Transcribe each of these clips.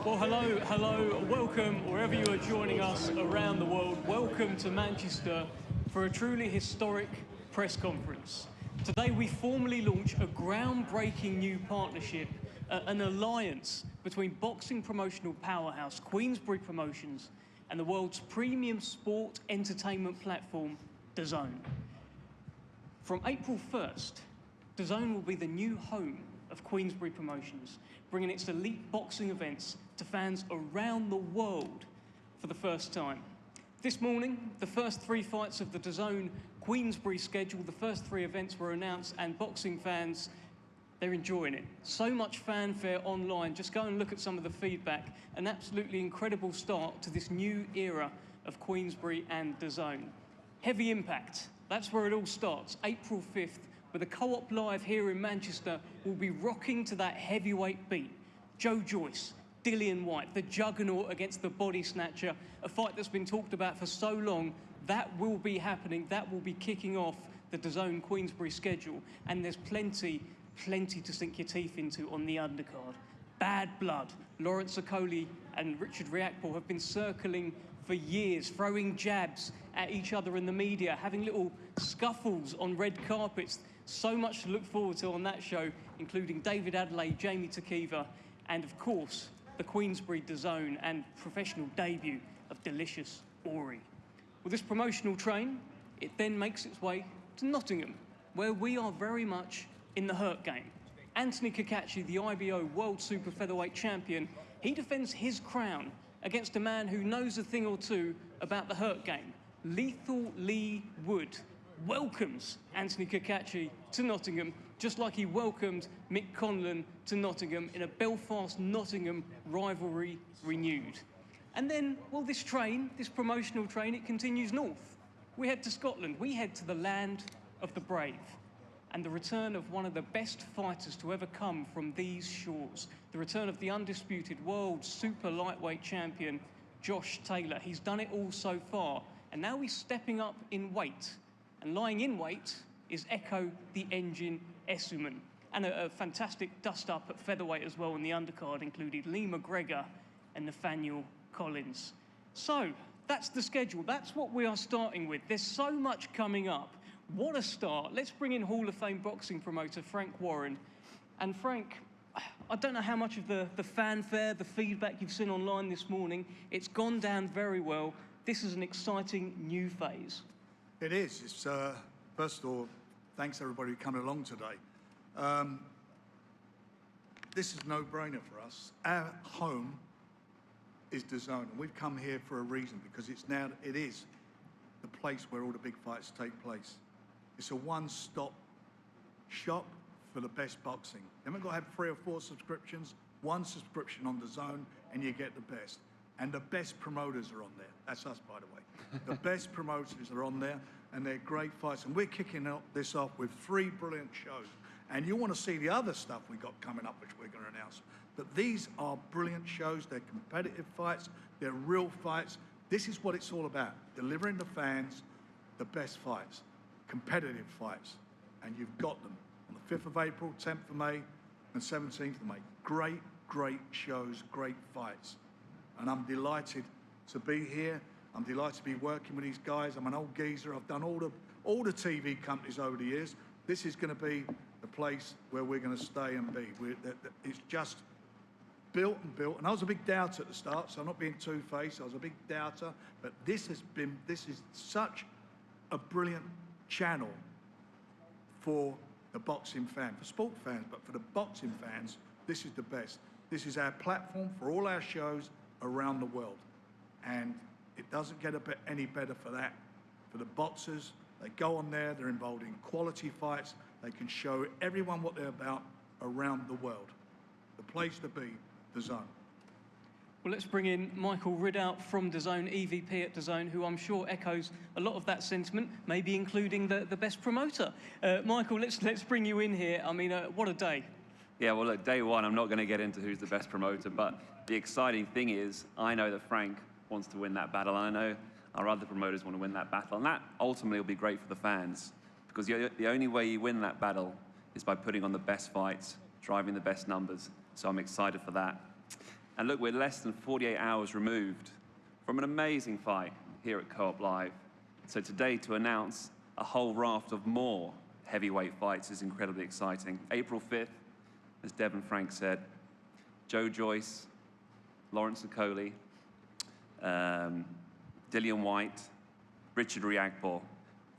Well, hello, welcome wherever you are joining us around the world. Welcome to Manchester for a truly historic press conference. Today we formally launch a groundbreaking new partnership, an alliance between boxing promotional powerhouse Queensberry Promotions and the world's premium sport entertainment platform, DAZN. From April 1st, DAZN will be the new home of Queensberry Promotions, bringing its elite boxing events to fans around the world for the first time. This morning, the first 3 fights of the DAZN Queensberry schedule, the first 3 events were announced, and boxing fans, they're enjoying it. So much fanfare online. Just go and look at some of the feedback. An absolutely incredible start to this new era of Queensberry and DAZN. Heavy impact. That's where it all starts. April 5th, with a Co-op Live here in Manchester, will be rocking to that heavyweight beat. Joe Joyce, Dillian Whyte, the juggernaut against the body snatcher, a fight that's been talked about for so long. That will be happening. That will be kicking off the DAZN Queensberry schedule, and there's plenty to sink your teeth into on the undercard. Bad Blood, Ridout Okolie and Richard Riakporhe have been circling for years, throwing jabs at each other in the media, having little scuffles on red carpets. So much to look forward to on that show, including David Adelaide, Jamie Takiva, and of course, the Queensberry DAZN and professional debut of delicious Orie. With this promotional train, it then makes its way to Nottingham, where we are very much in the hurt game. Anthony Cacace, the IBO World Super Featherweight Champion, he defends his crown against a man who knows a thing or two about the hurt game. Lethal Lee Wood welcomes Anthony Cacace to Nottingham, just like he welcomed Mick Conlan to Nottingham in a Belfast-Nottingham rivalry renewed. And then, well, this promotional train, it continues north. We head to Scotland, we head to the land of the brave, and the return of one of the best fighters to ever come from these shores, the return of the undisputed world super lightweight champion, Josh Taylor. He's done it all so far, and now he's stepping up in weight. And lying in wait is Echo the Engine Essuman. And a fantastic dust-up at featherweight as well in the undercard included Lee McGregor and Nathaniel Collins. So, that's the schedule. That's what we are starting with. There's so much coming up. What a start. Let's bring in Hall of Fame boxing promoter Frank Warren. And Frank, I don't know how much of the fanfare, the feedback you've seen online this morning. It's gone down very well. This is an exciting new phase. It is. It's, first of all, thanks everybody for coming along today. This is a no-brainer for us. Our home is DAZN, and we've come here for a reason, because it is the place where all the big fights take place. It's a one-stop shop for the best boxing. You haven't got to have 3 or 4 subscriptions, 1 subscription on DAZN, and you get the best. And the best promoters are on there. That's us, by the way. The best promoters are on there, and they're great fights. And we're kicking this off with 3 brilliant shows. And you want to see the other stuff we got coming up, which we're going to announce. But these are brilliant shows. They're competitive fights. They're real fights. This is what it's all about, delivering the fans the best fights, competitive fights. And you've got them on the 5th of April, 10th of May, and 17th of May. Great, great shows, great fights. And I'm delighted to be here. I'm delighted to be working with these guys. I'm an old geezer. I've done all the TV companies over the years. This is going to be the place where we're going to stay and be. It's just built and built. And I was a big doubter at the start, so I'm not being two-faced. I was a big doubter. But this is such a brilliant channel for the boxing fan, for sport fans, but for the boxing fans, this is the best. This is our platform for all our shows around the world. And it doesn't get any better for that. For the boxers, they go on there, they're involved in quality fights, they can show everyone what they're about around the world. The place to be, DAZN. Well, let's bring in Michael Ridout from DAZN, EVP at DAZN, who I'm sure echoes a lot of that sentiment, maybe including the best promoter. Michael, let's bring you in here. I mean, what a day. Yeah, well, look, day one, I'm not going to get into who's the best promoter, but the exciting thing is I know that Frank wants to win that battle, and I know our other promoters want to win that battle, and that ultimately will be great for the fans, because the only way you win that battle is by putting on the best fights, driving the best numbers, so I'm excited for that. And look, we're less than 48 hours removed from an amazing fight here at Co-op Live. So today, to announce a whole raft of more heavyweight fights is incredibly exciting. April 5th, as Dev and Frank said, Joe Joyce, Lawrence Okolie, Dillian White, Richard Riakporhe.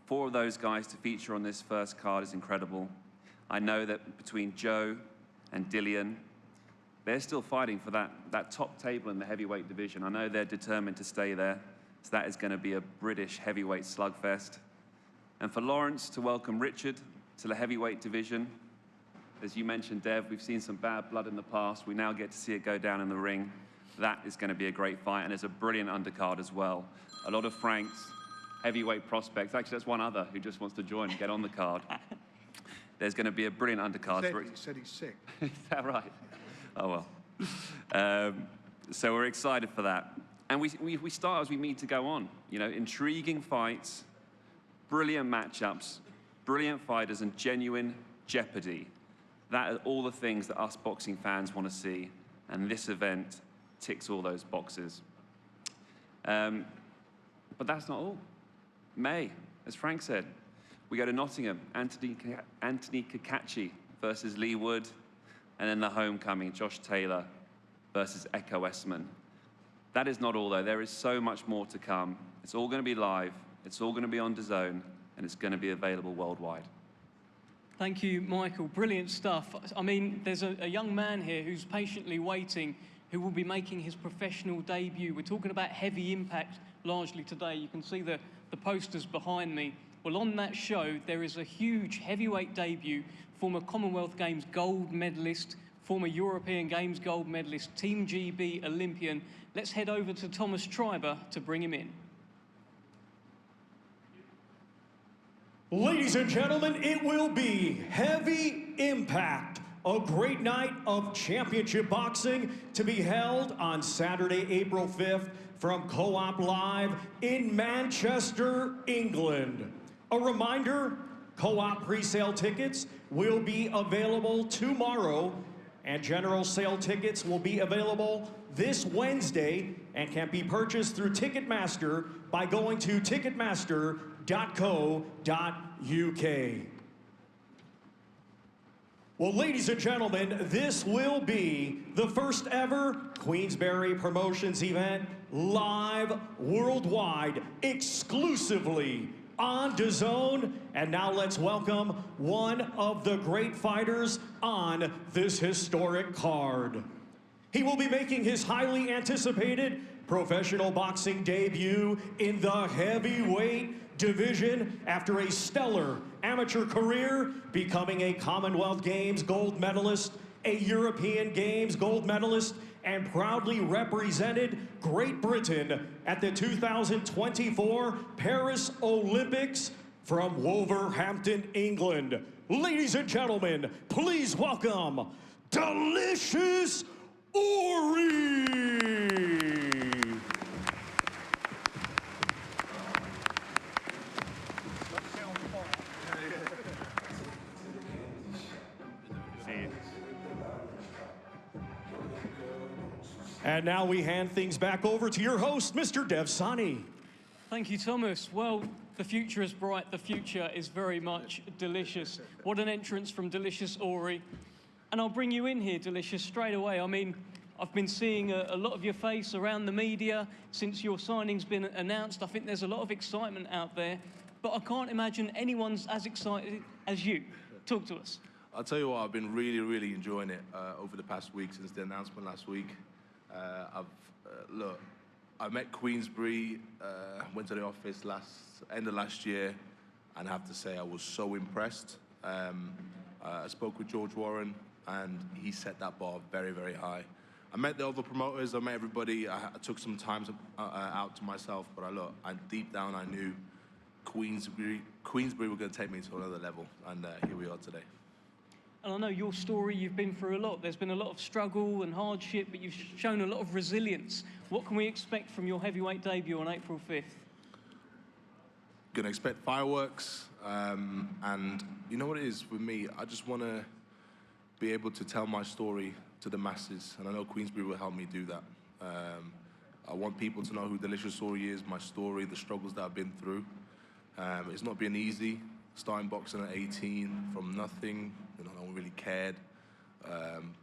4 of those guys to feature on this first card is incredible. I know that between Joe and Dillian, they're still fighting for that top table in the heavyweight division. I know they're determined to stay there. So that is going to be a British heavyweight slugfest. And for Lawrence to welcome Richard to the heavyweight division, as you mentioned, Dev, we've seen some bad blood in the past. We now get to see it go down in the ring. That is going to be a great fight, and there's a brilliant undercard as well. A lot of Frank's heavyweight prospects. Actually, that's one other who just wants to join and get on the card. There's going to be a brilliant undercard. He said he's sick. Is that right? Oh, well. So we're excited for that. And we start as we need to go on. You know, intriguing fights, brilliant matchups, brilliant fighters, and genuine jeopardy. That are all the things that us boxing fans want to see. And this event ticks all those boxes. But that's not all. May, as Frank said, we go to Nottingham, Anthony Cacace versus Lee Wood, and then the homecoming, Josh Taylor versus Echo Esman. That is not all, though. There is so much more to come. It's all going to be live, it's all going to be on DAZN, and it's going to be available worldwide. Thank you, Michael. Brilliant stuff. I mean, there's a young man here who's patiently waiting, who will be making his professional debut. We're talking about heavy impact largely today. You can see the posters behind me. Well, on that show, there is a huge heavyweight debut, former Commonwealth Games gold medalist, former European Games gold medalist, Team GB Olympian. Let's head over to Thomas Treiber to bring him in. Ladies and gentlemen, it will be heavy impact. A great night of championship boxing to be held on Saturday, April 5th from Co-op Live in Manchester, England. A reminder, Co-op pre-sale tickets will be available tomorrow, and general sale tickets will be available this Wednesday and can be purchased through Ticketmaster by going to ticketmaster.co.uk. Well, ladies and gentlemen, this will be the first ever Queensberry Promotions event, live worldwide, exclusively on DAZN. And now let's welcome one of the great fighters on this historic card. He will be making his highly anticipated professional boxing debut in the heavyweight division after a stellar amateur career, becoming a Commonwealth Games gold medalist, a European Games gold medalist, and proudly represented Great Britain at the 2024 Paris Olympics from Wolverhampton, England. Ladies and gentlemen, please welcome Delicious Orie. And now we hand things back over to your host, Mr. Dev Sani. Thank you, Thomas. Well, the future is bright. The future is very much Delicious. What an entrance from Delicious Orie. And I'll bring you in here, Delicious, straight away. I mean, I've been seeing a lot of your face around the media since your signing's been announced. I think there's a lot of excitement out there, but I can't imagine anyone's as excited as you. Talk to us. I'll tell you what, I've been really enjoying it over the past week since the announcement last week. Look, I met Queensberry, went to the office end of last year, and I have to say I was so impressed. I spoke with George Warren, and he set that bar very high. I met the other promoters, I met everybody. I took some time out to myself, but deep down I knew Queensberry were going to take me to another level, and here we are today. And I know your story, you've been through a lot. There's been a lot of struggle and hardship, but you've shown a lot of resilience. What can we expect from your heavyweight debut on April 5th? Gonna expect fireworks, and you know what it is with me? I just want to be able to tell my story to the masses, and I know Queensberry will help me do that. I want people to know who Delicious Orie is, my story, the struggles that I've been through. It's not been easy, starting boxing at 18 from nothing, you know, no one really cared.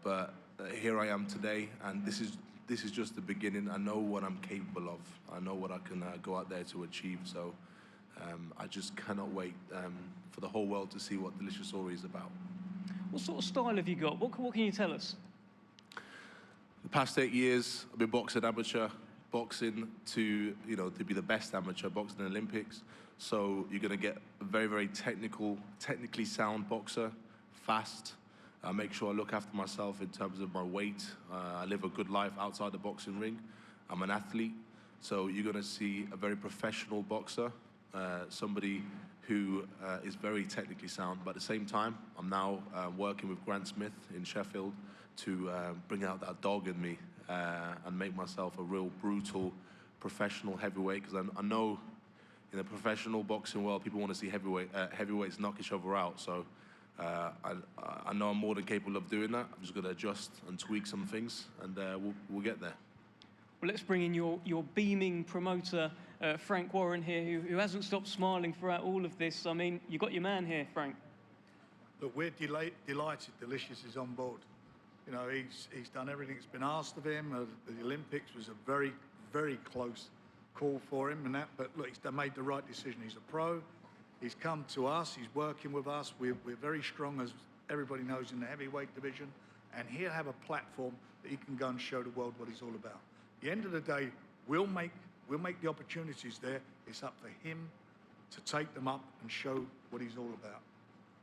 But here I am today, and this is just the beginning. I know what I'm capable of. I know what I can go out there to achieve. So I just cannot wait for the whole world to see what Delicious Orie is about. What sort of style have you got? What can you tell us? The past 8 years, I've been boxing amateur, boxing to be the best amateur, boxing in the Olympics. So you're going to get a very, very technically sound boxer, fast. I make sure I look after myself in terms of my weight. I live a good life outside the boxing ring. I'm an athlete. So you're going to see a very professional boxer, somebody who is very technically sound. But at the same time, I'm now working with Grant Smith in Sheffield to bring out that dog in me and make myself a real brutal professional heavyweight, because I know in the professional boxing world, people want to see heavyweights knock each other out. So I know I'm more than capable of doing that. I'm just going to adjust and tweak some things, and we'll get there. Well, let's bring in your beaming promoter, Frank Warren here, who hasn't stopped smiling throughout all of this. I mean, you got your man here, Frank. Look, we're delighted Delicious is on board. You know, he's done everything that's been asked of him. The Olympics was a very, very close call for him and that, but look, he's made the right decision. He's a pro. He's come to us. He's working with us. We're very strong, as everybody knows, in the heavyweight division, and he'll have a platform that he can go and show the world what he's all about. At the end of the day, we'll make the opportunities there. It's up for him to take them up and show what he's all about.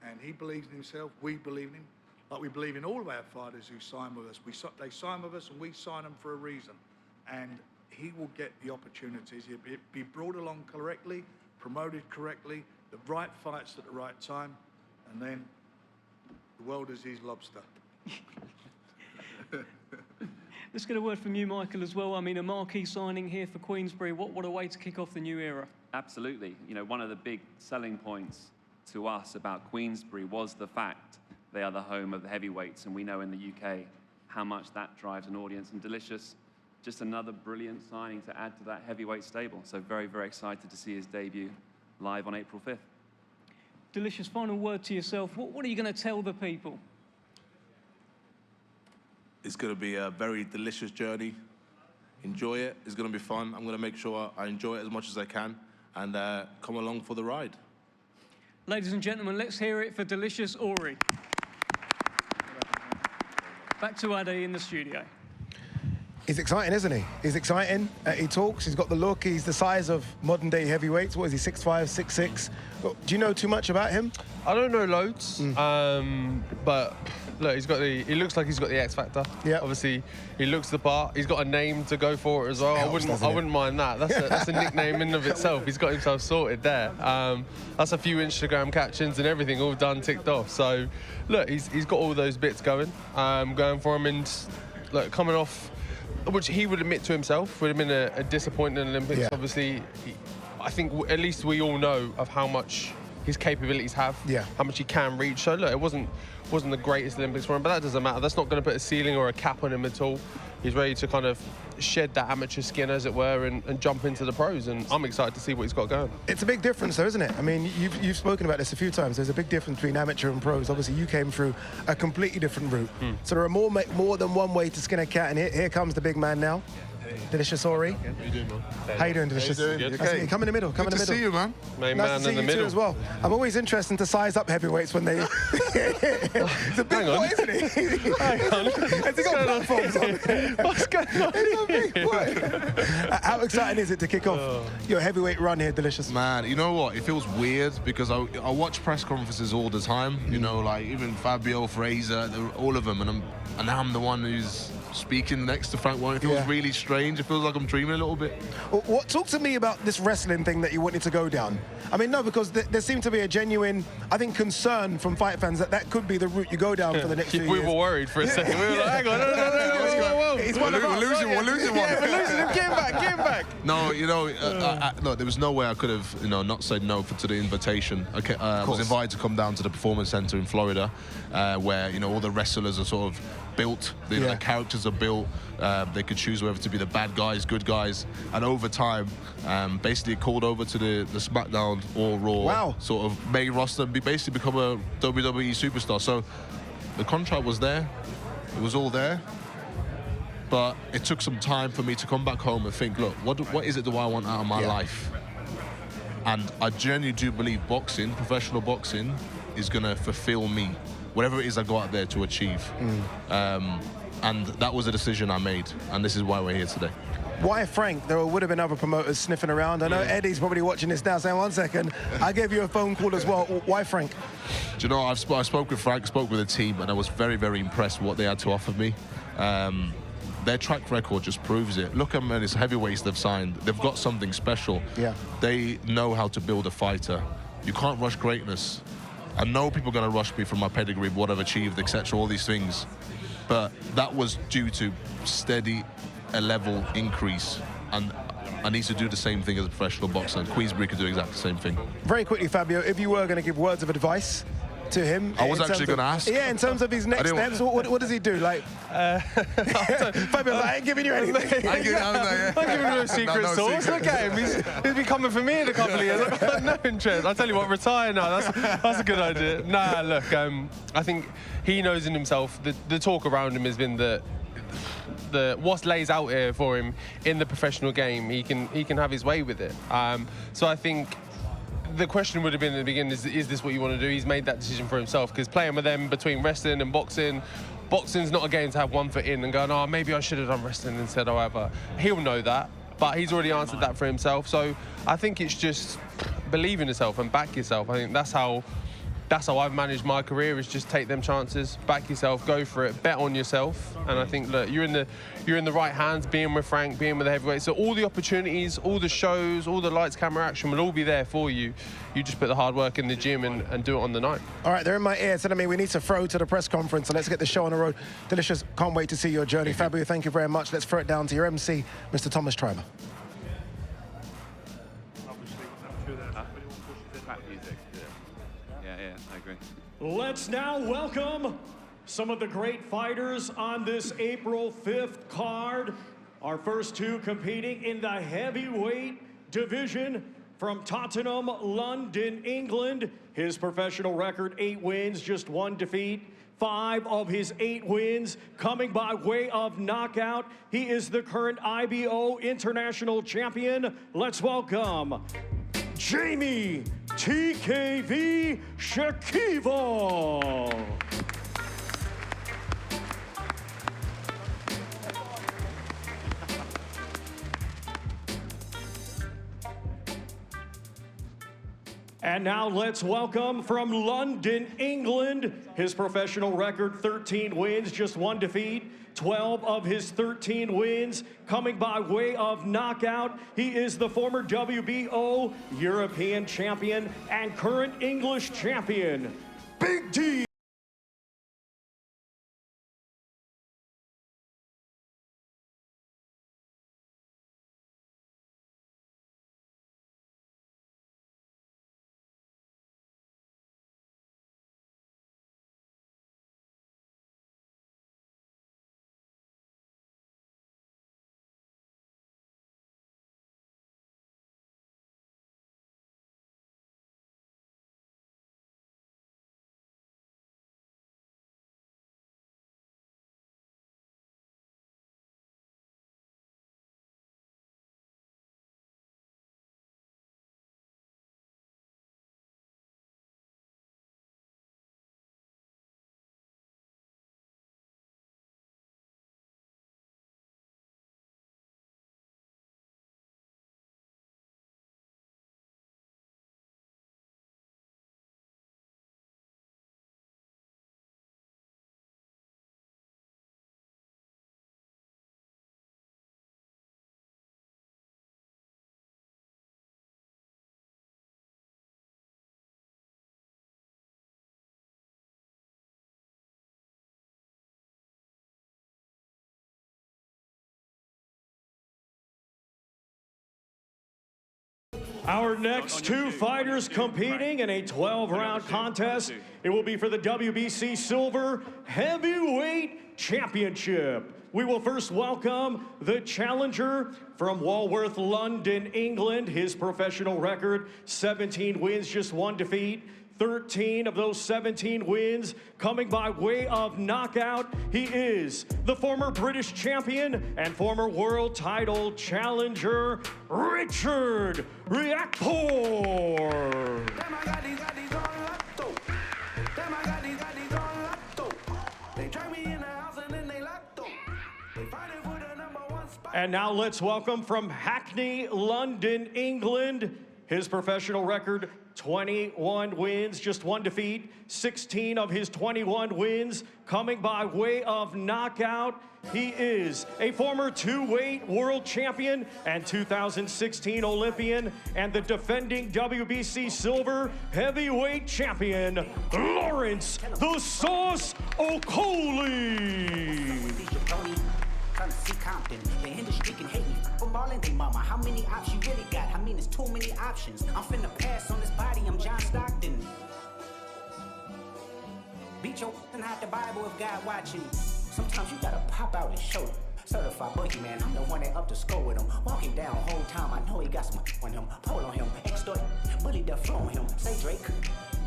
And he believes in himself. We believe in him. Like we believe in all of our fighters who sign with us. They sign with us and we sign them for a reason. And he will get the opportunities. He'll be brought along correctly, promoted correctly, the right fights at the right time, and then the world is his lobster. Let's get a word from you, Michael, as well. I mean, a marquee signing here for Queensberry. What a way to kick off the new era. Absolutely. You know, one of the big selling points to us about Queensberry was the fact they are the home of the heavyweights, and we know in the UK how much that drives an audience. And Delicious, just another brilliant signing to add to that heavyweight stable. So very, very excited to see his debut live on April 5th. Delicious, final word to yourself. What are you going to tell the people? It's going to be a very delicious journey. Enjoy it. It's going to be fun. I'm going to make sure I enjoy it as much as I can, and come along for the ride. Ladies and gentlemen, let's hear it for Delicious Orie. Back to Ade in the studio. He's exciting, isn't he? He's exciting. He talks. He's got the look. He's the size of modern-day heavyweights. What is he, 6'5", 6'6"? Do you know too much about him? I don't know loads, but look, he looks like he's got the X factor. Yeah. Obviously, he looks the part. He's got a name to go for it as well. Helps, I wouldn't mind that. That's a nickname in and of itself. He's got himself sorted there. That's a few Instagram captions and everything all done, ticked off. So, look, he's got all those bits going for him, and look, coming off, which he would admit to himself would have been a disappointing Olympics. Yeah. Obviously, I think at least we all know of how much his capabilities have, how much he can reach. So look, it wasn't the greatest Olympics for him, but that doesn't matter. That's not going to put a ceiling or a cap on him at all. He's ready to kind of shed that amateur skin, as it were, and jump into the pros, and I'm excited to see what he's got going. It's a big difference, though, isn't it? I mean, you've spoken about this a few times. There's a big difference between amateur and pros. Obviously, you came through a completely different route. So there are more than one way to skin a cat, and here comes the big man now. Delicious Orie. How you doing, man? How you doing, Delicious? How you doing? Okay. Come in the middle. Come in the middle. Good to see you, man. Main Nice man to see in the you middle too as well. I'm always interested to size up heavyweights when they. It's a big boy, isn't he? Hang on. Has he got platforms on? What's going on? He's a big boy. How exciting is it to kick off your heavyweight run here, Delicious? Man, you know what? It feels weird because I watch press conferences all the time. You know, like even Fabio, Fraser, all of them, and now I'm the one who's speaking next to Frank Warren. It feels really strange. It feels like I'm dreaming a little bit. Well, talk to me about this wrestling thing that you wanted to go down. I mean, no, because there seemed to be a genuine, I think, concern from fight fans that could be the route you go down for the next few years. We were worried for a second. We were like, hang on, no, whoa. He's one of us. We're losing one. Yeah, we're losing him. Get him back. No, you know, no, there was no way I could have, not said no to the invitation. I was invited to come down to the Performance Center in Florida, where, all the wrestlers are sort of built. The characters are built. They could choose whether to be the bad guys, good guys, and over time, basically called over to the SmackDown or Raw sort of main roster and basically become a WWE superstar. So the contract was there. It was all there. But it took some time for me to come back home and think, look, what is it do I want out of my life? And I genuinely do believe boxing, professional boxing, is going to fulfill me, whatever it is I go out there to achieve. And that was a decision I made, and this is why we're here today. Why Frank? There would have been other promoters sniffing around. I know Eddie's probably watching this now saying, 1 second, I gave you a phone call as well. Why Frank? Do you know, I spoke with Frank, spoke with the team, and I was very, very impressed with what they had to offer me. Their track record just proves it. Look at them, it's heavyweights they've signed. They've got something special. They know how to build a fighter. You can't rush greatness. I know people are going to rush me from my pedigree, what I've achieved, etc., all these things. But that was due to steady, a level increase. And I need to do the same thing as a professional boxer. And Queensberry could do exactly the same thing. Very quickly, Fabio, if you were going to give words of advice to him. I was actually going to ask. Yeah, in terms of his next steps, what does he do? Like, Fabio, I ain't giving you anything. I'm giving him no secret sauce. Look at him. He's been coming for me in a couple of years. I've got no interest. I tell you what, retire now. That's a good idea. Nah, look, I think he knows in himself. The talk around him has been that what lays out here for him in the professional game, he can have his way with it. So I think the question would have been at the beginning, is this what you want to do? He's made that decision for himself, because playing with them between wrestling and boxing's not a game to have one foot in and going, oh, maybe I should have done wrestling instead, or whatever. He'll know that, but he's already answered that for himself. So I think it's just believe in yourself and back yourself. I think that's how I've managed my career, is just take them chances, back yourself, go for it, bet on yourself. And I think, look, you're in the right hands, being with Frank, being with the heavyweights. So all the opportunities, all the shows, all the lights, camera, action will all be there for you. You just put the hard work in the gym and do it on the night. All right, they're in my ear, telling me we need to throw to the press conference, so let's get the show on the road. Delicious, can't wait to see your journey. Fabio, thank you very much. Let's throw it down to your MC, Mr. Thomas Triber. Let's now welcome some of the great fighters on this April 5th card. Our first two competing in the heavyweight division from Tottenham, London, England. His professional record, 8 wins, just 1 defeat. 5 of his 8 wins coming by way of knockout. He is the current IBO International Champion. Let's welcome Jamie TKV Shakivo. And now let's welcome from London, England, his professional record, 13 wins, just 1 defeat. 12 of his 13 wins coming by way of knockout. He is the former WBO European champion and current English champion, Big D. Our next two fighters competing in a 12-round contest. It will be for the WBC Silver Heavyweight Championship. We will first welcome the challenger from Walworth, London, England. His professional record, 17 wins, just 1 defeat. 13 of those 17 wins coming by way of knockout. He is the former British champion and former world title challenger, Richard Riakporhe. And now let's welcome from Hackney, London, England. His professional record, 21 wins, just 1 defeat. 16 of his 21 wins coming by way of knockout. He is a former 2-weight world champion and 2016 Olympian and the defending WBC silver heavyweight champion, Lawrence "The Sauce" Okolie. Trying to see Compton, the industry can hate me for balling they mama. How many options you really got? I mean, it's too many options. I'm finna pass on this body, I'm John Stockton. Beat your and hide the Bible if God watching. Sometimes you gotta pop out and show them. Certified boogeyman, I'm the one that up to score with him. Walking down whole time, I know he got some on him. Pull on him, extort, bully the flow on him. Say Drake,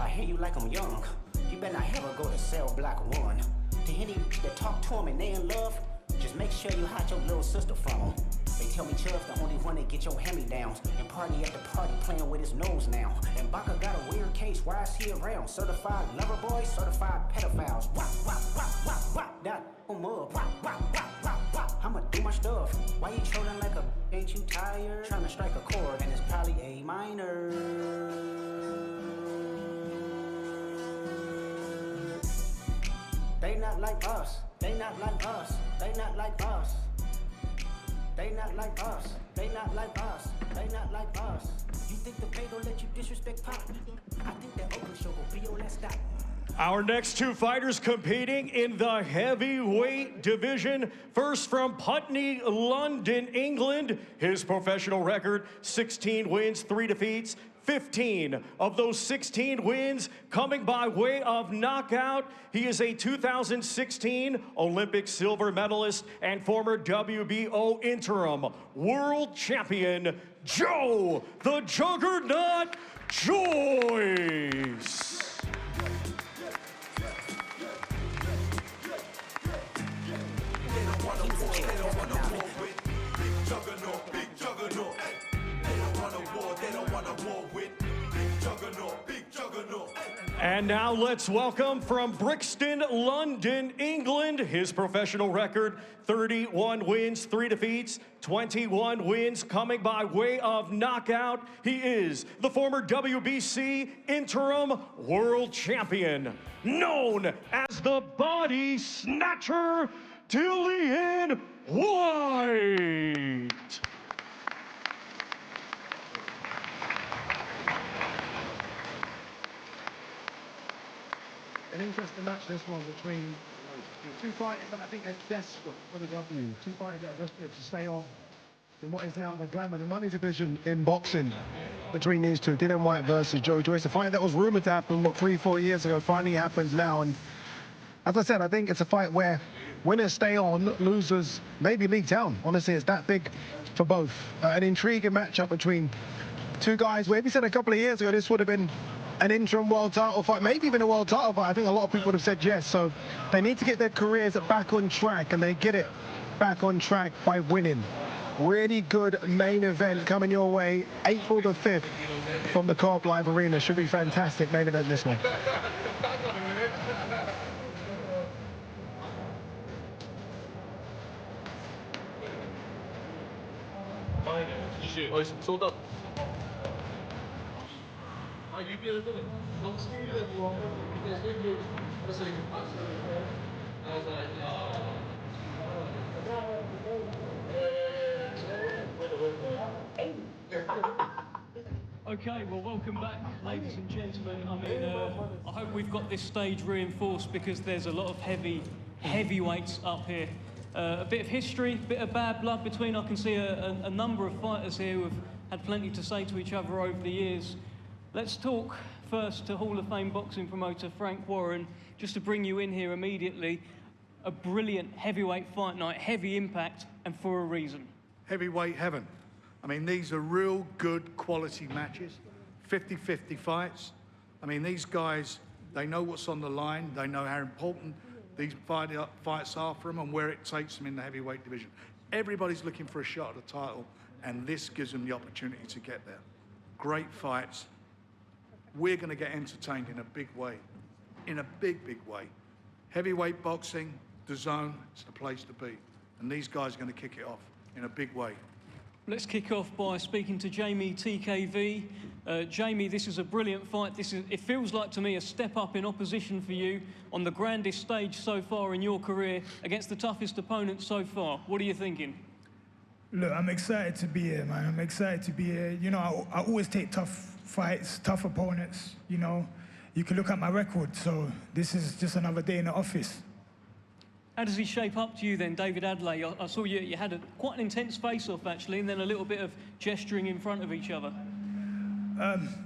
I hear you like I'm young. You better not ever go to cell block 1. To any that talk to him and they in love, just make sure you hide your little sister from him. They tell me Chubb's the only one that get your hand-me-downs. And party at the party playing with his nose now. And Baca got a weird case, why is he around? Certified lover boys, certified pedophiles. Wop, wop, wop, wop, wop, that up. Wop, wop, wop, wop, wop. I'ma do my stuff. Why you trolling like a ain't you tired? Trying to strike a chord, and it's probably A minor. They not like us. They not like us. They not like us. They not like us. They not like us. They not like us. You think the pay gon' let you disrespect Pop? I think that Oakland show will be your last stop. Our next 2 fighters competing in the heavyweight division. First from Putney, London, England. His professional record, 16 wins, 3 defeats. 15 of those 16 wins coming by way of knockout. He is a 2016 Olympic silver medalist and former WBO interim world champion, Joe the Juggernaut Joyce. And now let's welcome from Brixton, London, England. His professional record, 31 wins, 3 defeats, 21 wins coming by way of knockout. He is the former WBC interim world champion, known as the Body Snatcher, Dillian White. An interesting match, this one, between 2 fighters that I think are desperate for the W. 2 fighters that are desperate to stay on in what is now the glamour, the money division in boxing between these 2. Dillian White versus Joe Joyce. The fight that was rumored to happen, 3-4 years ago, finally happens now. And as I said, I think it's a fight where winners stay on, losers maybe league down. Honestly, it's that big for both. An intriguing matchup between 2 guys where, if you said a couple of years ago, this would have been an interim world title fight, maybe even a world title fight, I think a lot of people would have said yes. So they need to get their careers back on track, and they get it back on track by winning. Really good main event coming your way, April the 5th from the Carb Live Arena. Should be fantastic main event this one. Oh, it's sold up. Okay, well, welcome back, ladies and gentlemen. I mean, I hope we've got this stage reinforced because there's a lot of heavyweights up here. A bit of history, a bit of bad blood between. I can see a number of fighters here who have had plenty to say to each other over the years. Let's talk first to Hall of Fame boxing promoter Frank Warren, just to bring you in here immediately. a brilliant heavyweight fight night, heavy impact, and for a reason. Heavyweight heaven. I mean, these are real good quality matches, 50-50 fights. I mean, these guys, they know what's on the line. They know how important these fights are for them and where it takes them in the heavyweight division. Everybody's looking for a shot at the title, and this gives them the opportunity to get there. Great fights. We're going to get entertained in a big way, in a big, big way. Heavyweight boxing, DAZN, it's the place to be. And these guys are going to kick it off in a big way. Let's kick off by speaking to Jamie TKV. Jamie, this is a brilliant fight. It feels like to me a step up in opposition for you on the grandest stage so far in your career against the toughest opponent so far. What are you thinking? Look, I'm excited to be here, man. I'm excited to be here. You know, I always take tough fights, tough opponents. You know, you can look at my record. So this is just another day in the office. How does he shape up to you then, David Adelaide? I saw you had quite an intense face-off, actually, and then a little bit of gesturing in front of each other.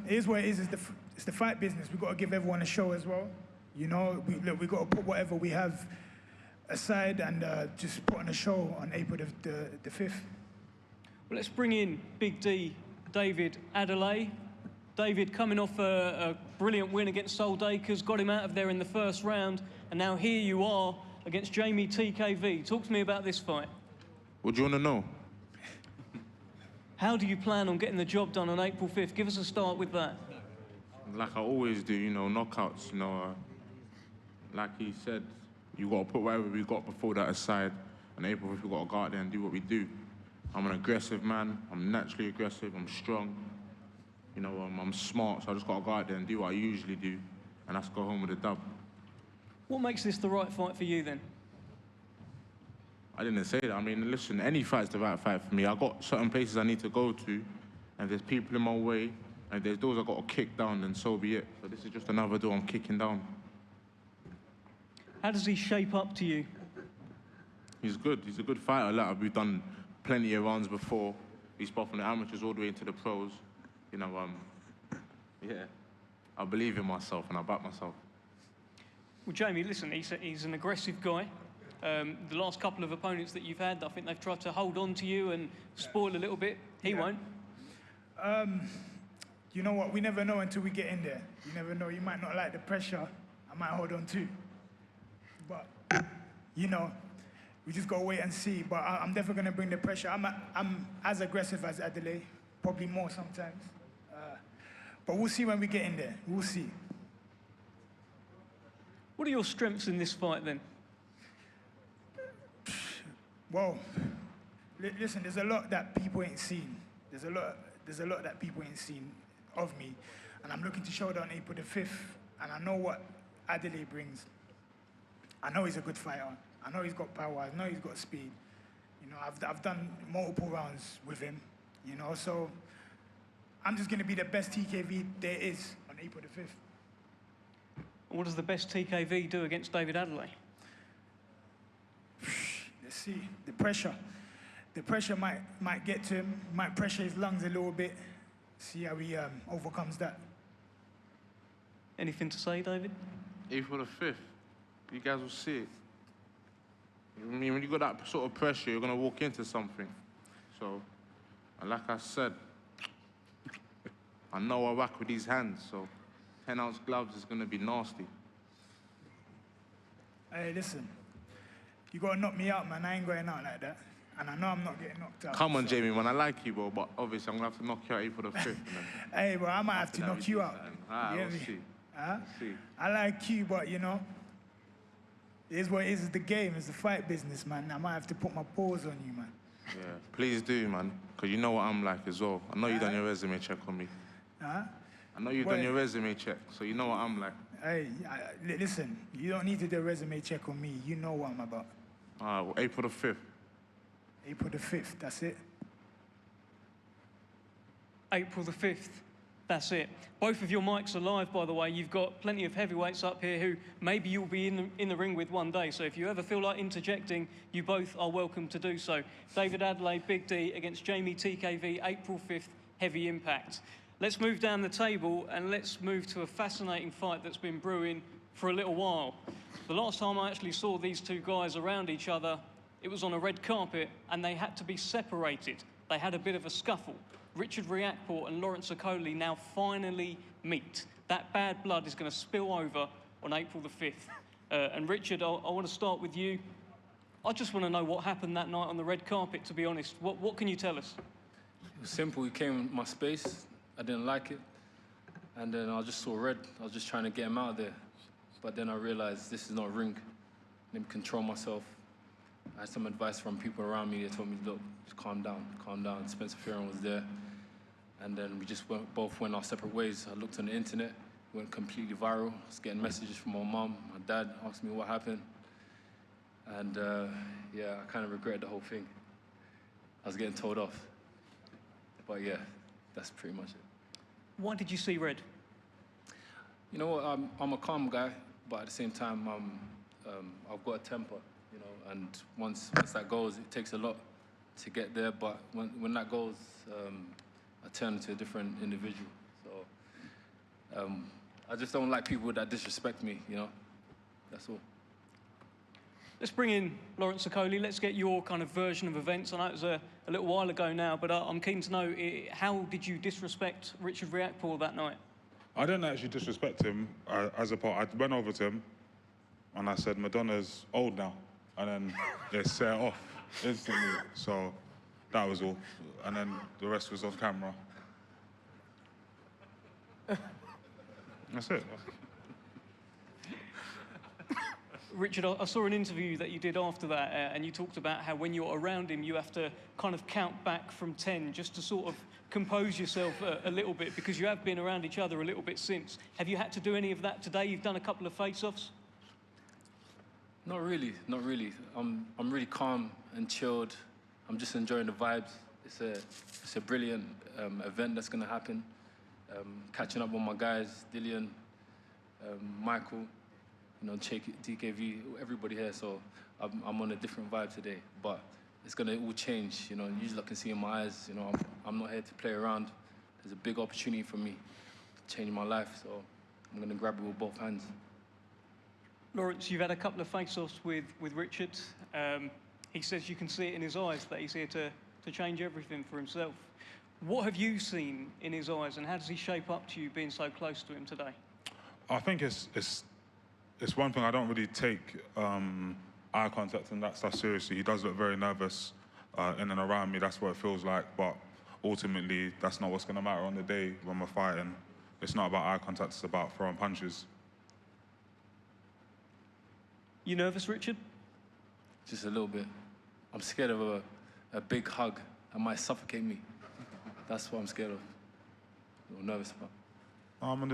It is what it is. It's the fight business. We've got to give everyone a show as well. You know, we've got to put whatever we have aside and just put on a show on April the 5th. Well, let's bring in Big D, David Adelaide. David, coming off a brilliant win against Soldakers, got him out of there in the first round, and now here you are against Jamie TKV. Talk to me about this fight. What do you want to know? How do you plan on getting the job done on April 5th? Give us a start with that. Like I always do, you know, knockouts, you know. Like he said, you got to put whatever we got before that aside. On April 5th, we got to go out there and do what we do. I'm an aggressive man. I'm naturally aggressive. I'm strong. You know, I'm smart, so I just got to go out there and do what I usually do, and that's go home with a dub. What makes this the right fight for you, then? I didn't say that. I mean, listen, any fight's the right fight for me. I got certain places I need to go to, and if there's people in my way, and if there's doors I got to kick down, then so be it. So this is just another door I'm kicking down. How does he shape up to you? He's good. He's a good fighter. Like, we've done plenty of rounds before. He's fought from the amateurs all the way into the pros. You know, yeah, I believe in myself and I back myself. Well, Jamie, listen, he's an aggressive guy. The last couple of opponents that you've had, I think they've tried to hold on to you and spoil a little bit. He won't. You know what? We never know until we get in there. You never know. You might not like the pressure. I might hold on too. But, you know, we just got to wait and see. But I'm definitely going to bring the pressure. I'm as aggressive as Adelaide, probably more sometimes. But we'll see when we get in there. We'll see. What are your strengths in this fight, then? Well, listen, there's a lot that people ain't seen. There's a lot that people ain't seen of me. And I'm looking to show that on April the 5th. And I know what Adelaide brings. I know he's a good fighter. I know he's got power. I know he's got speed. You know, I've done multiple rounds with him, you know, so I'm just going to be the best TKV there is on April the 5th. What does the best TKV do against David Adelaide? Let's see. The pressure. The pressure might get to him, might pressure his lungs a little bit. See how he overcomes that. Anything to say, David? April the 5th, you guys will see it. I mean, when you got that sort of pressure, you're going to walk into something. So, and like I said, I know I whack with these hands, so 10-ounce gloves is going to be nasty. Hey, listen, you got to knock me out, man. I ain't going out like that. And I know I'm not getting knocked out. Come on, Jamie, man. I like you, bro, but obviously I'm going to have to knock you out April the 5th. Hey, bro, I might have to knock you out. We'll see. Huh? We'll see. I like you, but, you know, it is what it is. It's the game. It's the fight business, man. I might have to put my paws on you, man. Yeah, please do, man, because you know what I'm like as well. I know you done your resume check on me. Huh? I know you've done your resume check, so you know what I'm like. Hey, listen, you don't need to do a resume check on me. You know what I'm about. All right, well, April the 5th. April the 5th, that's it. April the 5th, that's it. Both of your mics are live, by the way. You've got plenty of heavyweights up here who maybe you'll be in the ring with one day. So if you ever feel like interjecting, you both are welcome to do so. David Adelaide, Big D, against Jamie TKV, April 5th, heavy impact. Let's move down the table and let's move to a fascinating fight that's been brewing for a little while. The last time I actually saw these two guys around each other, it was on a red carpet, and they had to be separated. They had a bit of a scuffle. Richard Riakporhe and Lawrence Okolie now finally meet. That bad blood is going to spill over on April the 5th. And Richard, I want to start with you. I just want to know what happened that night on the red carpet, to be honest. What can you tell us? It was simple. He came in my space. I didn't like it. And then I just saw red. I was just trying to get him out of there. But then I realized this is not a ring. Let me control myself. I had some advice from people around me. They told me, look, just calm down, calm down. Spencer Fearon was there. And then we just both went our separate ways. I looked on the internet, went completely viral. I was getting messages from my mom. My dad asked me what happened. And yeah, I kind of regret the whole thing. I was getting told off. But yeah, that's pretty much it. Why did you see red? You know what, I'm a calm guy, but at the same time, I've got a temper, you know, and once that goes, it takes a lot to get there, but when that goes, I turn into a different individual. So I just don't like people that disrespect me, you know, that's all. Let's bring in Lawrence Okolie. Let's get your kind of version of events. I know it was a little while ago now, but I'm keen to know, how did you disrespect Richard Riakporhe that night? I didn't actually disrespect him as a part. I went over to him and I said, Madonna's old now. And then they set it off instantly. So that was all. And then the rest was on camera. That's it. Richard, I saw an interview that you did after that, and you talked about how when you're around him, you have to kind of count back from 10 just to sort of compose yourself a little bit, because you have been around each other a little bit since. Have you had to do any of that today? You've done a couple of face-offs? Not really, not really. I'm really calm and chilled. I'm just enjoying the vibes. It's a brilliant event that's going to happen. Catching up with my guys, Dillian, Michael, you know, DKV, everybody here. So I'm on a different vibe today, but it's gonna all change. You know, usually I can see in my eyes. You know, I'm not here to play around. There's a big opportunity for me to change my life. So I'm gonna grab it with both hands. Lawrence, you've had a couple of face-offs with Richard. He says you can see it in his eyes that he's here to change everything for himself. What have you seen in his eyes, and how does he shape up to you being so close to him today? I think it's one thing. I don't really take eye contact and that stuff seriously. He does look very nervous in and around me. That's what it feels like. But ultimately, that's not what's going to matter on the day when we're fighting. It's not about eye contact. It's about throwing punches. You nervous, Richard? Just a little bit. I'm scared of a big hug. It might suffocate me. That's what I'm scared of. I'm nervous about.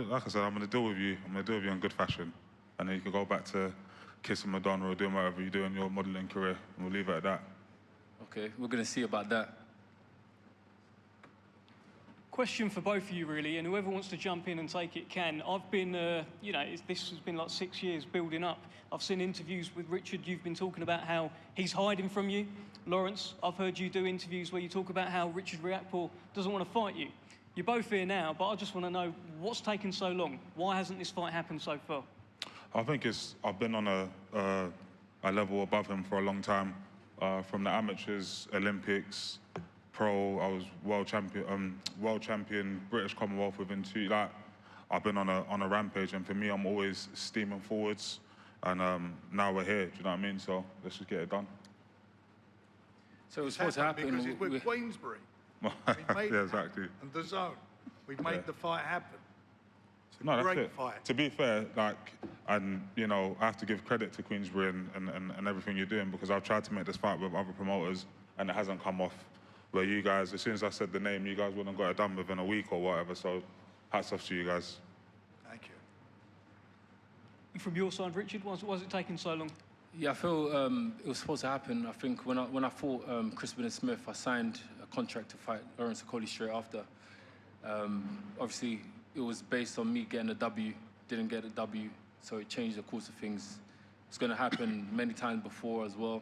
Like I said, I'm going to deal with you. I'm going to deal with you in good fashion. And then you can go back to kissing Madonna or doing whatever you do in your modelling career. And we'll leave it at that. Okay, we're going to see about that. Question for both of you, really, and whoever wants to jump in and take it can. I've been, you know, this has been like 6 years building up. I've seen interviews with Richard. You've been talking about how he's hiding from you. Lawrence, I've heard you do interviews where you talk about how Richard Riakporhe doesn't want to fight you. You're both here now, but I just want to know what's taken so long? Why hasn't this fight happened so far? I think I've been on a level above him for a long time. From the amateurs, Olympics, pro, I was world champion, British Commonwealth within 2. Like, I've been on a rampage, and for me, I'm always steaming forwards. And now we're here. Do you know what I mean? So let's just get it done. So it's supposed to happen because it's with Queensberry. Yeah, exactly. And DAZN. We've made the fight happen. No, that's great it. fight. To be fair, like, and you know, I have to give credit to Queensberry and everything you're doing, because I've tried to make this fight with other promoters and it hasn't come off. Where you guys, as soon as I said the name, you guys wouldn't have got it done within a week or whatever. So, hats off to you guys. Thank you. From your side, Richard, why is it taking so long? Yeah, I feel it was supposed to happen. I think when I fought Crispin and Smith, I signed a contract to fight Lawrence Okolie straight after. Obviously, it was based on me getting a W, didn't get a W, so it changed the course of things. It's going to happen many times before as well,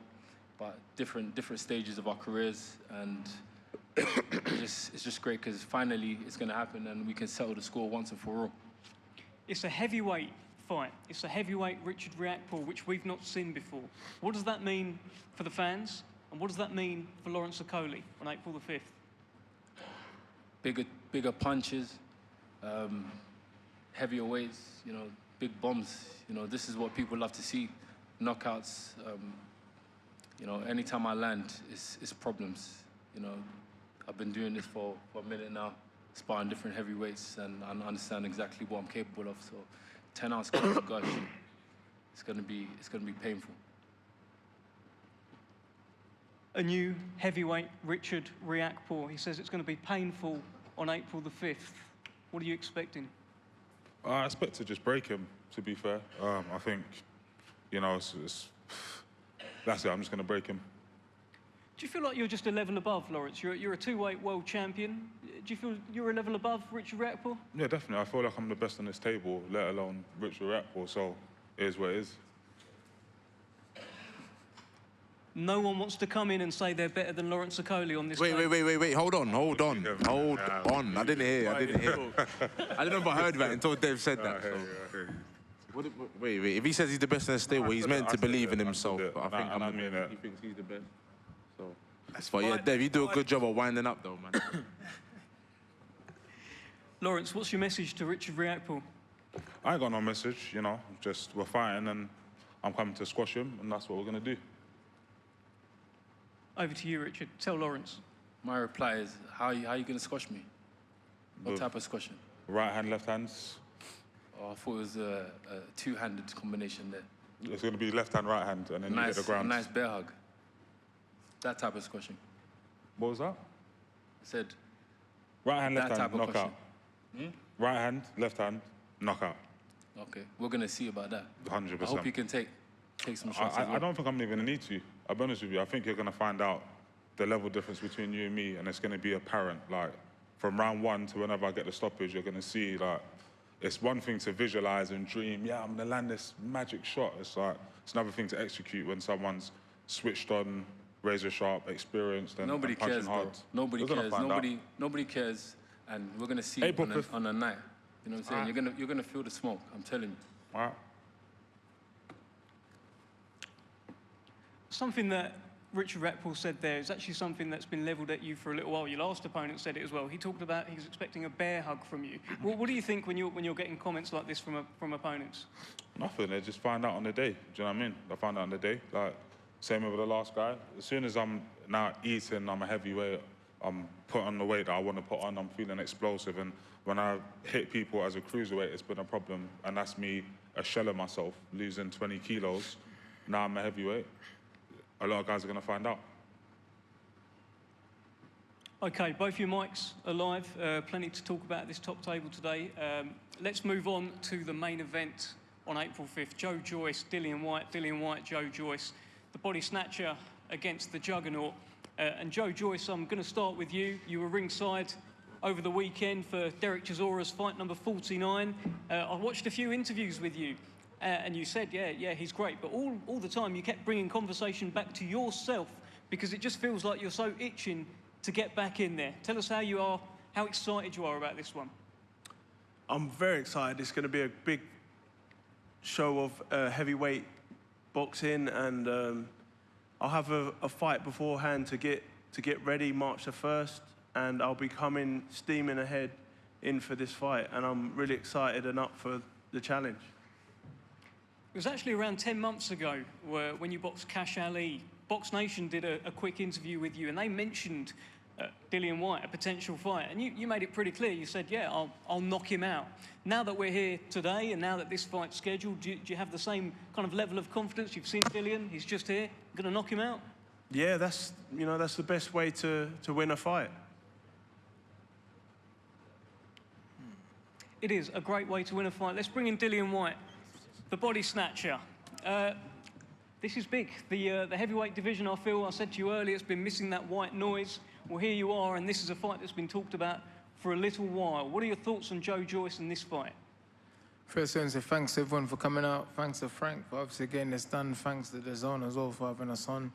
but different stages of our careers, and it's just great because finally it's going to happen and we can settle the score once and for all. It's a heavyweight fight. It's a heavyweight Richard Riakporhe, which we've not seen before. What does that mean for the fans? And what does that mean for Lawrence Okolie on April the 5th? Bigger punches, heavier weights, you know, big bombs. You know, this is what people love to see. Knockouts. You know, anytime I land, it's problems. You know, I've been doing this for a minute now, sparring different heavyweights, and I understand exactly what I'm capable of. So, 10 hours, gosh, it's gonna be painful. A new heavyweight Richard Riakporhe. He says it's going to be painful on April the 5th. What are you expecting? I expect to just break him, to be fair. I think, you know, that's it. I'm just going to break him. Do you feel like you're just a level above, Lawrence? You're a two-weight world champion. Do you feel you're a level above Richard Riakporhe? Yeah, definitely. I feel like I'm the best on this table, let alone Richard Riakporhe, so it is what it is. No one wants to come in and say they're better than Lawrence Okolie on this. Wait. Hold on. I didn't hear. I didn't know if I heard that until Dave said that. Wait. If he says he's the best in the stable, he's meant to believe in himself. But I think he thinks he's the best. So. But yeah, Dave, you do a good job of winding up, though, man. Lawrence, what's your message to Richard Riakporhe? I ain't got no message, you know. Just we're fighting, and I'm coming to squash him, and that's what we're gonna do. Over to you, Richard. Tell Lawrence. My reply is, how are you going to squash me? What type of squashing? Right hand, left hands. Oh, I thought it was a two-handed combination there. It's going to be left hand, right hand, and then you hit the ground. Nice bear hug. That type of squashing. What was that? I said... Right hand, left hand, knockout. Right hand, left hand, knockout. Okay, we're going to see about that. 100%. I hope you can take some shots as well. I don't think I'm even going to need to. I'll be honest with you. I think you're going to find out the level difference between you and me, and it's going to be apparent. Like, from round 1 to whenever I get the stoppage, you're going to see, like, it's one thing to visualize and dream, yeah, I'm going to land this magic shot. It's like, it's another thing to execute when someone's switched on, razor sharp, experienced, and nobody punching cares, hard. Bro. Nobody cares. Nobody cares, and we're going to see it on a night. You know what I'm saying? You're gonna feel the smoke, I'm telling you. All right. Something that Richard Riakporhe said there is actually something that's been levelled at you for a little while. Your last opponent said it as well. He talked about he's expecting a bear hug from you. What do you think when you're getting comments like this from opponents? Nothing. They just find out on the day. Do you know what I mean? They find out on the day. Like, same with the last guy. As soon as I'm now eating, I'm a heavyweight, I'm putting on the weight that I want to put on, I'm feeling explosive. And when I hit people as a cruiserweight, it's been a problem. And that's me, a shell of myself, losing 20 kilos. Now I'm a heavyweight. A lot of guys are going to find out. Okay, both your mics are live. Plenty to talk about at this top table today. Let's move on to the main event on April 5th. Joe Joyce, Dillian Whyte, Joe Joyce. The body snatcher against the juggernaut. And Joe Joyce, I'm going to start with you. You were ringside over the weekend for Derek Chisora's fight number 49. I watched a few interviews with you. And you said, yeah, he's great. But all the time, you kept bringing conversation back to yourself because it just feels like you're so itching to get back in there. Tell us how you are, how excited you are about this one. I'm very excited. It's going to be a big show of heavyweight boxing, and I'll have a fight beforehand to get ready March the 1st, and I'll be coming steaming ahead in for this fight, and I'm really excited and up for the challenge. It was actually around 10 months ago when you boxed Cash Ali. Box Nation did a quick interview with you, and they mentioned Dillian Whyte, a potential fight. And you made it pretty clear. You said, yeah, I'll knock him out. Now that we're here today, and now that this fight's scheduled, do you have the same kind of level of confidence? You've seen Dillian, he's just here, going to knock him out? Yeah, that's the best way to win a fight. It is a great way to win a fight. Let's bring in Dillian Whyte. The body snatcher. This is big. The heavyweight division, I said to you earlier, it's been missing that white noise. Well, here you are, and this is a fight that's been talked about for a little while. What are your thoughts on Joe Joyce and this fight? First, I want to say thanks to everyone for coming out. Thanks to Frank for obviously getting this done. Thanks to DAZN as well for having us on.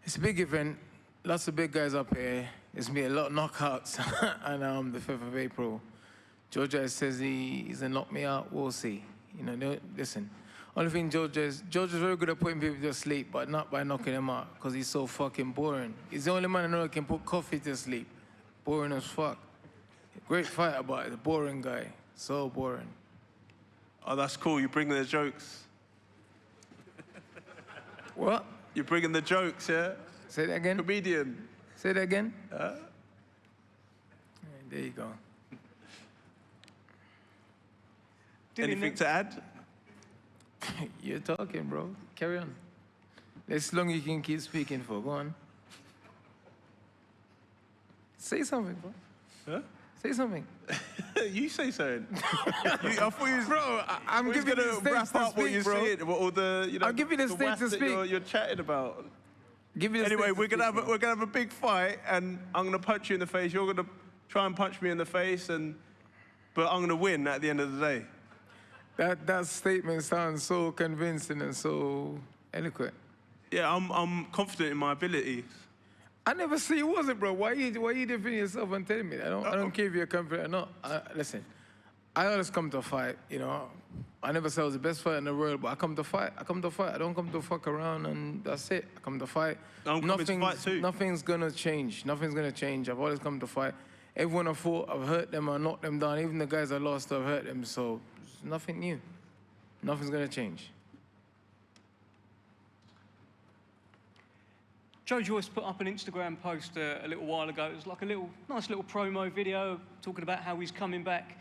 It's a big event. Lots of big guys up here. There's going to be a lot of knockouts and the 5th of April. Joe Joyce says he's going to knock me out. We'll see. You know, listen. Only thing George is very good at putting people to sleep, but not by knocking them out, because he's so fucking boring. He's the only man I know that can put coffee to sleep. Boring as fuck. Great fighter, but a boring guy. So boring. Oh, that's cool. You're bringing the jokes. What? You're bringing the jokes, yeah? Say that again. Comedian. Say that again. There you go. Anything to add? You're talking, bro. Carry on. As long as you can keep speaking for. Go on. Say something, bro. Huh? Say something. You say something. I thought you was, bro, I'm giving you the stage wrap to up what speak, you're bro. saying, all the, you know, I'll give you the stage waff to that speak. You're chatting about. Give you the Anyway, stage to we're gonna speak, have we're gonna have a big fight, and I'm gonna punch you in the face. You're gonna try and punch me in the face, but I'm gonna win at the end of the day. That statement sounds so convincing and so eloquent. Yeah, I'm confident in my abilities. I never see you wasn't, bro. Why you defending yourself and telling me that? I don't care if you're confident or not. Listen, I always come to fight, you know. I never say I was the best fighter in the world, but I come to fight. I come to fight. I don't come to fuck around, and that's it. I come to fight. I'm coming to fight too. Nothing's gonna change. Nothing's gonna change. I've always come to fight. Everyone I fought, I've hurt them, I knocked them down. Even the guys I lost, I've hurt them. So it's nothing new. Nothing's gonna change. Joe Joyce put up an Instagram post a little while ago. It was like a nice little promo video talking about how he's coming back.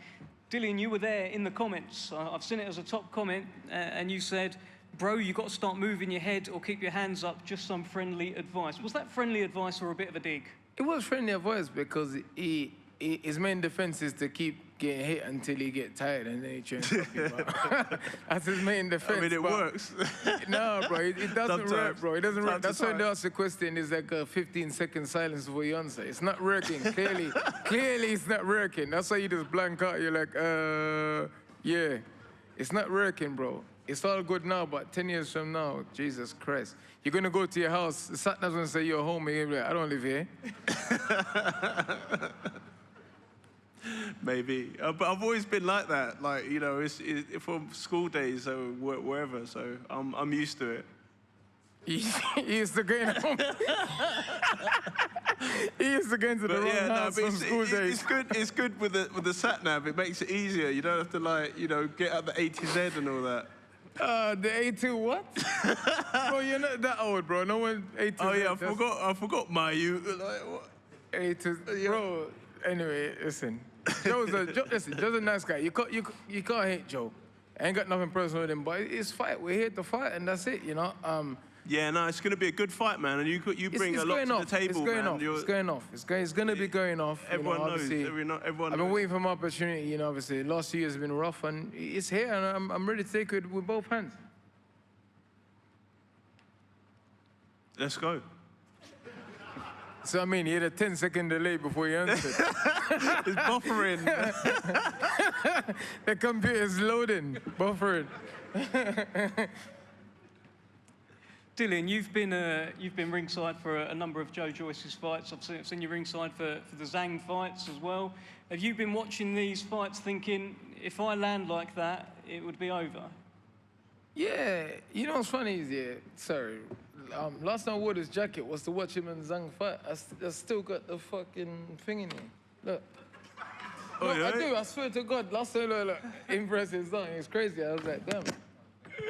Dillian, you were there in the comments. I've seen it as a top comment, and you said, bro, you got to start moving your head or keep your hands up, just some friendly advice. Was that friendly advice or a bit of a dig? It was friendly advice because his main defense is to keep getting hit until he get tired and then he trains properly. That's his main defense. I mean, it works. No, bro, it doesn't Sometimes. work, bro. It doesn't work. That's why Time. they ask the question is like a 15-second silence before you answer. It's not working. Clearly it's not working. That's why you just blank out. You're like, yeah. It's not working, bro. It's all good now, but 10 years from now, Jesus Christ. You're going to go to your house, the sat doesn't say you're home, and you're like, I don't live here. Maybe, but I've always been like that. Like, you know, it's from school days or wherever. So I'm used to it. He used to go home. He used to go into the wrong house from school days. It's good with the sat nav. It makes it easier. You don't have to, like, you know, get up the A to Z and all that. The A2 what? Bro, you're not that old, bro. No one A2. Oh yeah, I forgot my you. Like, what? A2, bro. Anyway, listen. Joe's a nice guy. You can't hate Joe. I ain't got nothing personal with him, but it's fight. We're here to fight, and that's it, you know. Yeah, no, it's gonna be a good fight, man. And you bring a lot to the table, man. It's going off. It's gonna be going off. Everyone knows. Everyone I've been waiting for my opportunity. You know, obviously, the last 2 years have been rough, and it's here, and I'm ready to take it with both hands. Let's go. So I mean, he had a 10-second delay before he answered. It's buffering. The computer's loading, buffering. Dillian, you've been ringside for a number of Joe Joyce's fights. I've seen you ringside for the DAZN fights as well. Have you been watching these fights thinking, if I land like that, it would be over? Yeah, you know what's funny is, last time I wore this jacket was to watch him and Zhang fight. I still got the fucking thing in here. Look. Oh, No, yeah? I do, I swear to God. Last time, look, impressive Zhang. It's crazy. I was like, damn.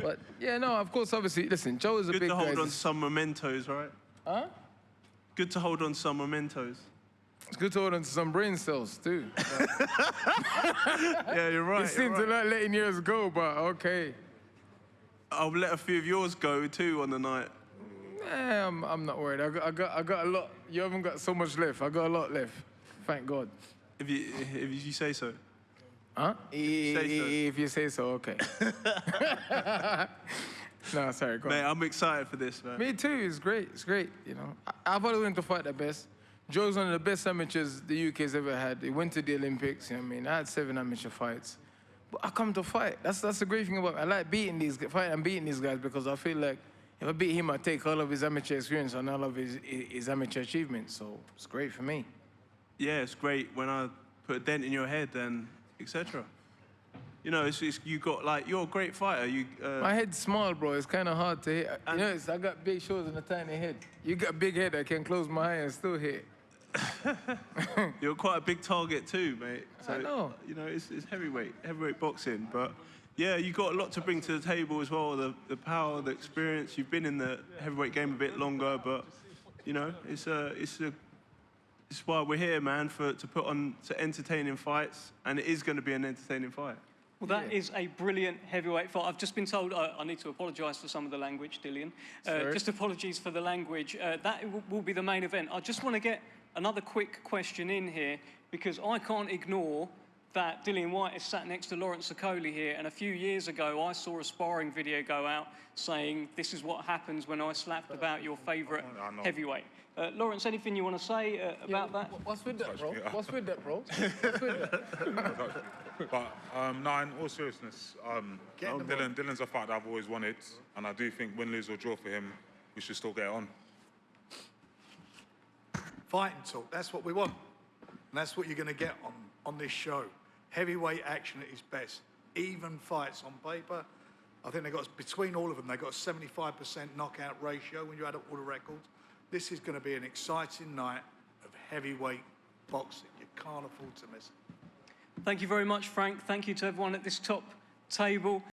But, yeah, no, of course, obviously, listen, Joe is a Good big to guy. hold on to some mementos, right? Huh? Good to hold on to some mementos. It's good to hold on to some brain cells, too. Yeah, you're right. You seem to like letting yours go, but okay. I'll let a few of yours go, too, on the night. I'm not worried. I got a lot. You haven't got so much left. I got a lot left. Thank God. If you say so. Huh? If you say so, okay. No, sorry, go on. Mate, I'm excited for this, man. Me too, it's great, you know. I've always wanted to fight the best. Joe's one of the best amateurs the UK's ever had. He went to the Olympics, you know what I mean? I had 7 amateur fights. But I come to fight. That's the great thing about it. I like beating these guys because I feel like if I beat him, I take all of his amateur experience and all of his amateur achievements. So it's great for me. Yeah, it's great when I put a dent in your head and etc. you know, you got like, you're a great fighter. My head's small, bro. It's kind of hard to hit. You know, I got big shoulders and a tiny head. You got a big head. I can close my eye and still hit. You're quite a big target too, mate. So, I know. You know, it's heavyweight boxing. But yeah, you got a lot to bring to the table as well. The power, the experience. You've been in the heavyweight game a bit longer, but you know, it's why we're here, man, to put on entertaining fights, and it is going to be an entertaining fight. Well, that is a brilliant heavyweight fight. I've just been told I need to apologise for some of the language, Dillian. Just apologies for the language. That will be the main event. I just want to get another quick question in here, because I can't ignore that Dillian Whyte is sat next to Okolie here, and a few years ago I saw a sparring video go out saying this is what happens when I slapped about your favourite heavyweight. Lawrence, anything you want to say about that? What's with that, bro? What's with that, bro? What's with that? But no, in all seriousness, Dylan's a fight that I've always wanted, and I do think win, lose or draw for him, we should still get on. Fighting talk, that's what we want. And that's what you're going to get on this show. Heavyweight action at its best. Even fights on paper. I think they got, between all of them, they got a 75% knockout ratio when you add up all the records. This is going to be an exciting night of heavyweight boxing. You can't afford to miss it. Thank you very much, Frank. Thank you to everyone at this top table.